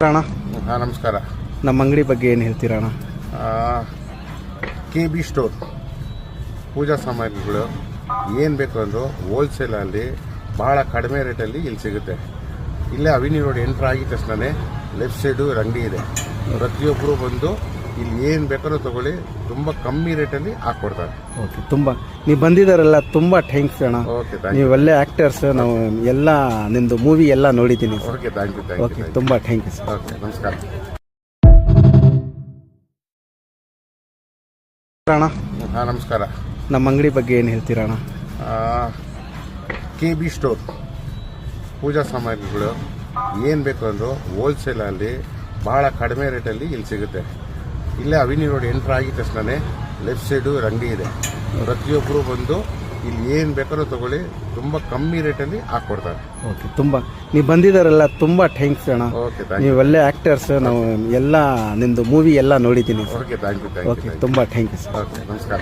ಅಣ್ಣ ಹಾಂ ನಮಸ್ಕಾರ. ನಮ್ಮ ಅಂಗಡಿ ಬಗ್ಗೆ ಏನು ಹೇಳ್ತೀರಾ ಅಣ್ಣ? ಕೆ ಬಿ ಸ್ಟೋರ್ ಪೂಜಾ ಸಾಮಗ್ರಿಗಳು ಏನು ಬೇಕು ಅಂದರೂ ಹೋಲ್ಸೇಲಲ್ಲಿ ಭಾಳ ಕಡಿಮೆ ರೇಟಲ್ಲಿ ಇಲ್ಲಿ ಸಿಗುತ್ತೆ. ಇಲ್ಲೇ ಅವಿನಿ ರೋಡ್ ಎಂಟ್ರ್ ಆಗಿದ ತಕ್ಷಣವೇ ಲೆಫ್ಟ್ ಸೈಡು ಅಂಗಡಿ ಇದೆ. ಪ್ರತಿಯೊಬ್ಬರು ಬಂದು ಇಲ್ಲಿ ಏನು ಬೇಕಾದ್ರೂ ತಗೊಳ್ಳಿ, ತುಂಬ ಕಮ್ಮಿ ರೇಟಲ್ಲಿ ಹಾಕ್ಕೊಡ್ತಾರೆ. ಓಕೆ, ತುಂಬ ನೀವು ಬಂದಿದ್ದಾರಲ್ಲ, ತುಂಬ ಥ್ಯಾಂಕ್ಸ್ ಅಣ್ಣ. ಓಕೆ, ಥ್ಯಾಂಕ್ ನೀವು ಒಳ್ಳೆ ಆ್ಯಕ್ಟರ್ಸ್. ನಾವು ಎಲ್ಲ ನಿಮ್ಮದು ಮೂವಿ ಎಲ್ಲ ನೋಡಿದ್ದೀನಿ. Okay, thank you. ಓಕೆ, ತುಂಬ ಥ್ಯಾಂಕ್ ಯು ಸರ್. ಓಕೆ, ನಮಸ್ಕಾರ ಅಣ್ಣ. ಹಾಂ ನಮಸ್ಕಾರ. ನಮ್ಮ ಅಂಗಡಿ ಬಗ್ಗೆ ಏನು ಹೇಳ್ತೀರಾ ಅಣ್ಣ? ಕೆ ಬಿ ಸ್ಟೋರ್ ಪೂಜಾ ಸಾಮಗ್ರಿಗಳು ಏನು ಬೇಕು ಅಂದರೂ ಹೋಲ್ಸೇಲಲ್ಲಿ ಭಾಳ ಕಡಿಮೆ ರೇಟಲ್ಲಿ ಇಲ್ಲಿ ಸಿಗುತ್ತೆ. ಇಲ್ಲೇ ಅವಿನಿ ರೋಡ್ ಎಂಟ್ರ್ ಆಗಿದ ತಕ್ಷಣವೇ ಲೆಫ್ಟ್ ಸೈಡು ಅಂಗಡಿ ಇದೆ. ಪ್ರತಿಯೊಬ್ಬರು ಬಂದು ಇಲ್ಲಿ ಏನು ಬೇಕಾದ್ರೂ ತಗೊಳ್ಳಿ, ತುಂಬ ಕಮ್ಮಿ ರೇಟಲ್ಲಿ ಹಾಕ್ಕೊಡ್ತಾರೆ. ಓಕೆ, ತುಂಬ ನೀವು ಬಂದಿದ್ದಾರಲ್ಲ, ತುಂಬ ಥ್ಯಾಂಕ್ಸ್ ಅಣ್ಣ. ಓಕೆ, ಥ್ಯಾಂಕ್ ನೀವು ಯು. ಒಳ್ಳೆ ಆ್ಯಕ್ಟರ್ಸ್. ನಾವು ಎಲ್ಲ ನಿಮ್ಮದು ಮೂವಿ ಎಲ್ಲ ನೋಡಿದ್ದೀನಿ. Okay, thank you. ಓಕೆ, ತುಂಬ ಥ್ಯಾಂಕ್ ಯು ಸರ್. ಓಕೆ, ನಮಸ್ಕಾರ.